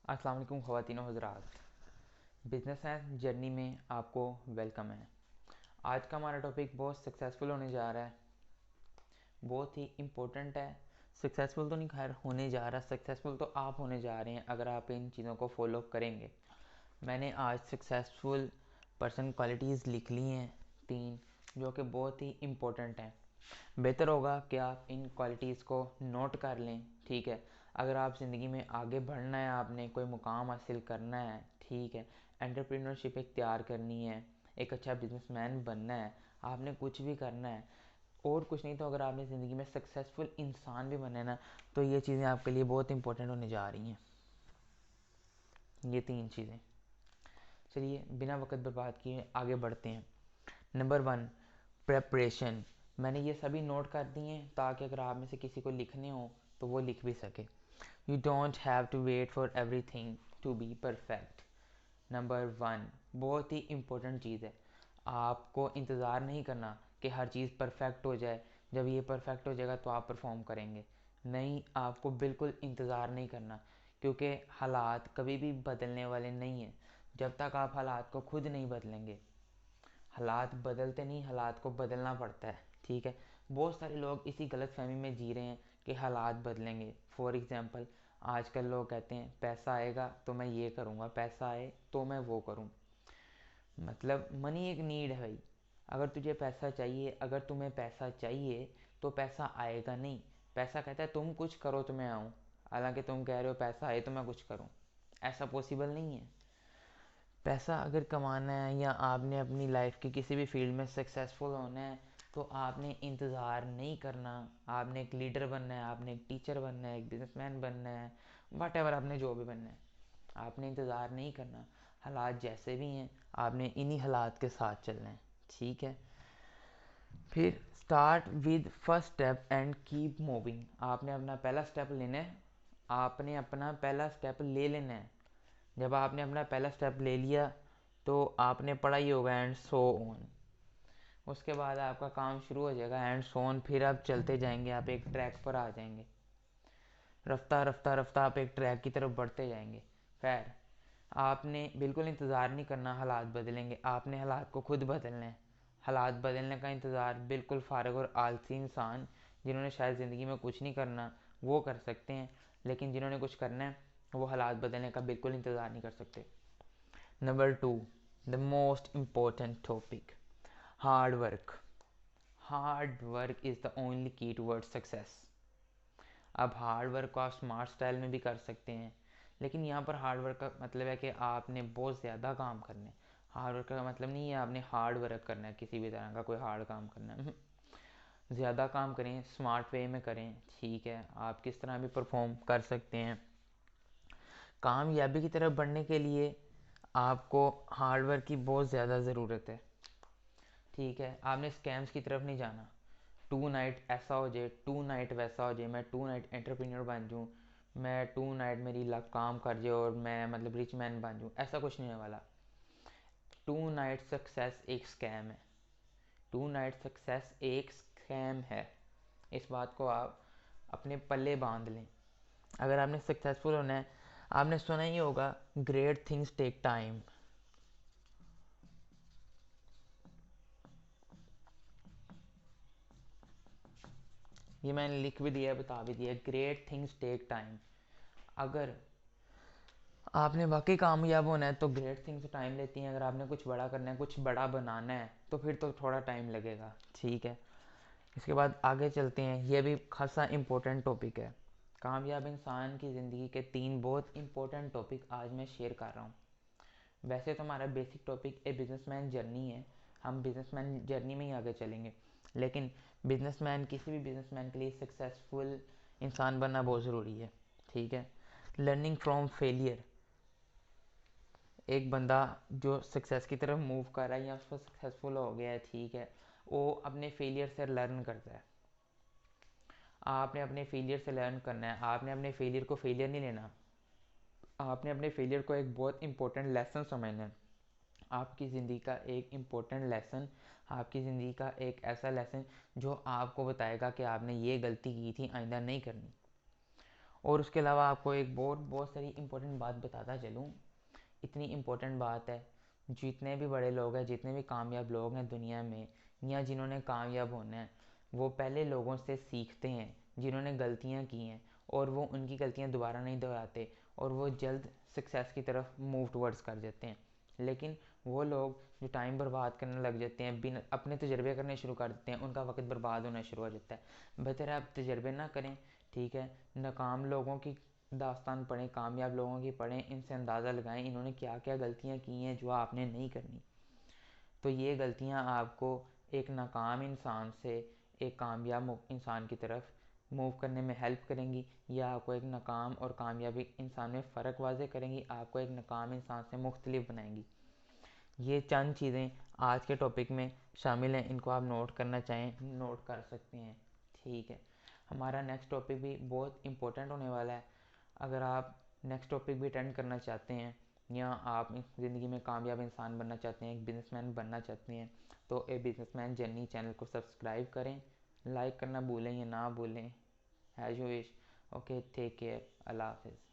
अस्सलाम वालेकुम ख़वातीन व हज़रात, बिज़नेस एंड जर्नी में आपको वेलकम है। आज का हमारा टॉपिक बहुत सक्सेसफुल होने जा रहा है, बहुत ही इम्पोर्टेंट है। सक्सेसफुल तो नहीं खैर होने जा रहा, सक्सेसफुल तो आप होने जा रहे हैं अगर आप इन चीज़ों को फॉलो करेंगे। मैंने आज सक्सेसफुल पर्सन क्वालिटीज़ लिख ली हैं 3, जो कि बहुत ही इम्पोर्टेंट हैं। बेहतर होगा कि आप इन क्वालिटीज़ को नोट कर लें। ठीक है, अगर आप ज़िंदगी में आगे बढ़ना है, आपने कोई मुकाम हासिल करना है, ठीक है, एंटरप्रेन्योरशिप इख्तियार करनी है, एक अच्छा बिजनेसमैन बनना है, आपने कुछ भी करना है और कुछ नहीं तो अगर आपने ज़िंदगी में सक्सेसफुल इंसान भी बनना है ना, तो ये चीज़ें आपके लिए बहुत इंपॉर्टेंट होने जा रही हैं, ये 3 चीज़ें। चलिए बिना वक्त बर्बाद किए आगे बढ़ते हैं। Number 1, preparation. मैंने ये सभी नोट कर दिए हैं ताकि अगर आप में से किसी को लिखने हो तो वो लिख भी सके। You don't have to wait for everything to be perfect. Number 1 बहुत ही इम्पोर्टेंट चीज़ है, आपको इंतज़ार नहीं करना कि हर चीज़ परफेक्ट हो जाए, जब ये परफेक्ट हो जाएगा तो आप परफॉर्म करेंगे। नहीं, आपको बिल्कुल इंतज़ार नहीं करना, क्योंकि हालात कभी भी बदलने वाले नहीं हैं जब तक आप हालात को खुद नहीं बदलेंगे। हालात बदलते नहीं, हालात को बदलना पड़ता है। ठीक है, बहुत सारे लोग इसी गलत फहमी में जी रहे हैं कि हालात बदलेंगे। फॉर एग्ज़ाम्पल, आजकल लोग कहते हैं पैसा आएगा तो मैं ये करूँगा, पैसा आए तो मैं वो करूँ। मतलब मनी एक नीड है भाई, अगर तुझे पैसा चाहिए, अगर तुम्हें पैसा चाहिए तो पैसा आएगा नहीं। पैसा कहता है तुम कुछ करो तो मैं आऊँ, हालांकि तुम कह रहे हो पैसा आए तो मैं कुछ करूँ। ऐसा पॉसिबल नहीं है। पैसा अगर कमाना है या आपने अपनी लाइफ के किसी भी फील्ड में सक्सेसफुल होना है तो आपने इंतज़ार नहीं करना। आपने एक लीडर बनना है, आपने एक टीचर बनना है, एक बिजनेसमैन बनना है, वट एवर आपने जो भी बनना है, आपने इंतज़ार नहीं करना। हालात जैसे भी हैं आपने इन्हीं हालात के साथ चलना है। ठीक है, फिर start with first step and keep moving. आपने अपना पहला स्टेप लेना है, आपने अपना पहला स्टेप ले लेना है। जब आपने अपना पहला स्टेप ले लिया तो आपने पढ़ा ही होगा एंड सो ऑन। उसके बाद आपका काम शुरू हो जाएगा एंड सो ऑन, फिर आप चलते जाएंगे, आप एक ट्रैक पर आ जाएंगे, रफ्ता रफ्ता रफ्ता आप एक ट्रैक की तरफ बढ़ते जाएंगे। खैर, आपने बिल्कुल इंतज़ार नहीं करना हालात बदलेंगे, आपने हालात को खुद बदलना है। हालात बदलने का इंतज़ार बिल्कुल फारग और आलसी इंसान, जिन्होंने शायद ज़िंदगी में कुछ नहीं करना, वो कर सकते हैं, लेकिन जिन्होंने कुछ करना है वो हालात बदलने का बिल्कुल इंतज़ार नहीं कर सकते। Number 2, the most important topic, hard work. Hard work is the only की टूवर्ड सक्सेस। अब हार्ड वर्क को आप स्मार्ट स्टाइल में भी कर सकते हैं, लेकिन यहाँ पर हार्ड वर्क का मतलब है कि आपने बहुत ज़्यादा काम करने। हार्ड वर्क का मतलब नहीं है आपने हार्ड वर्क करना है, किसी भी तरह का कोई हार्ड काम करना है। ज़्यादा काम करें, स्मार्ट वे में करें। ठीक है, आप किस तरह भी परफॉर्म कर सकते हैं। कामयाबी की तरफ बढ़ने के लिए आपको हार्ड वर्क की बहुत ज़्यादा ज़रूरत है। ठीक है, आपने स्कैम्स की तरफ नहीं जाना, टू नाइट ऐसा हो जाए, टू नाइट वैसा हो जाए, मैं टू नाइट एंटरप्रेन्योर बन जाऊँ, मैं टू नाइट मेरी लक काम कर जाए और मैं मतलब रिच मैन बन जाऊँ, ऐसा कुछ नहीं होने वाला। टू नाइट सक्सेस एक स्कैम है, टू नाइट सक्सेस एक स्कैम है। इस बात को आप अपने पल्ले बांध लें। अगर आपने सक्सेसफुल होना है, आपने सुना ही होगा ग्रेट थिंग्स टेक टाइम। ये मैंने लिख भी दिया, बता भी दिया, ग्रेट थिंग्स टेक टाइम। अगर आपने वाकई कामयाब होना है तो ग्रेट थिंग्स टाइम लेती हैं। अगर आपने कुछ बड़ा करना है, कुछ बड़ा बनाना है, तो फिर तो थोड़ा टाइम लगेगा। ठीक है, इसके बाद आगे चलते हैं, ये भी खासा इम्पोर्टेंट टॉपिक है। कामयाब इंसान की ज़िंदगी के 3 बहुत इंपॉर्टेंट टॉपिक आज मैं शेयर कर रहा हूँ। वैसे तो हमारा बेसिक टॉपिक ए बिजनेसमैन जर्नी है, हम बिजनेसमैन जर्नी में ही आगे चलेंगे, लेकिन बिजनेसमैन, किसी भी बिजनेसमैन के लिए सक्सेसफुल इंसान बनना बहुत ज़रूरी है। ठीक है, लर्निंग फ्रॉम फेलियर। एक बंदा जो सक्सेस की तरफ मूव कर रहा है या उसको सक्सेसफुल हो गया है, ठीक है, वो अपने फेलियर से लर्न करता है। आपने अपने फेलियर से लर्न करना है, आपने अपने फेलियर को फेलियर नहीं लेना, आपने अपने फेलियर को एक बहुत इंपॉर्टेंट लेसन समझना है। आपकी ज़िंदगी का एक इम्पोर्टेंट लेसन, आपकी ज़िंदगी का एक ऐसा लेसन जो आपको बताएगा कि आपने ये गलती की थी, आइंदा नहीं करनी। और उसके अलावा आपको एक बहुत बहुत सारी इंपॉर्टेंट बात बताता चलूँ। इतनी इम्पोर्टेंट बात है, जितने भी बड़े लोग हैं, जितने भी कामयाब लोग हैं दुनिया में, या जिन्होंने कामयाब होना है, वो पहले लोगों से सीखते हैं जिन्होंने गलतियाँ की हैं, और वो उनकी गलतियाँ दोबारा नहीं दोहराते, और वो जल्द सक्सेस की तरफ मूव टवर्ड्स कर जाते हैं। लेकिन वो लोग जो टाइम बर्बाद करने लग जाते हैं, बिना अपने तजर्बे करने शुरू कर देते हैं, उनका वक्त बर्बाद होना शुरू हो जाता है। बेहतर है आप तजर्बे ना करें, ठीक है। नाकाम लोगों की दास्तान पढ़ें, कामयाब लोगों की पढ़ें, इनसे अंदाज़ा लगाएं इन्होंने क्या क्या गलतियाँ की हैं जो आपने नहीं करनी। तो ये गलतियाँ आपको एक नाकाम इंसान से एक कामयाब इंसान की तरफ मूव करने में हेल्प करेंगी, या आपको एक नाकाम और कामयाबी इंसान में फ़र्क वाज़े करेंगी, आपको एक नाकाम इंसान से मुख्तलिफ बनाएंगी। ये चंद चीज़ें आज के टॉपिक में शामिल हैं, इनको आप नोट करना चाहें नोट कर सकते हैं, ठीक है। हमारा नेक्स्ट टॉपिक भी बहुत इंपॉर्टेंट होने वाला है। अगर आप नेक्स्ट टॉपिक भी अटेंड करना चाहते हैं, या आप ज़िंदगी में कामयाब इंसान बनना चाहते हैं, एक बिजनेसमैन बनना चाहते हैं, तो ए बिजनेसमैन जर्नी चैनल को सब्सक्राइब करें, लाइक करना भूलें या ना भूलें, as you wish. Okay, take care, अल्लाह हाफिज़।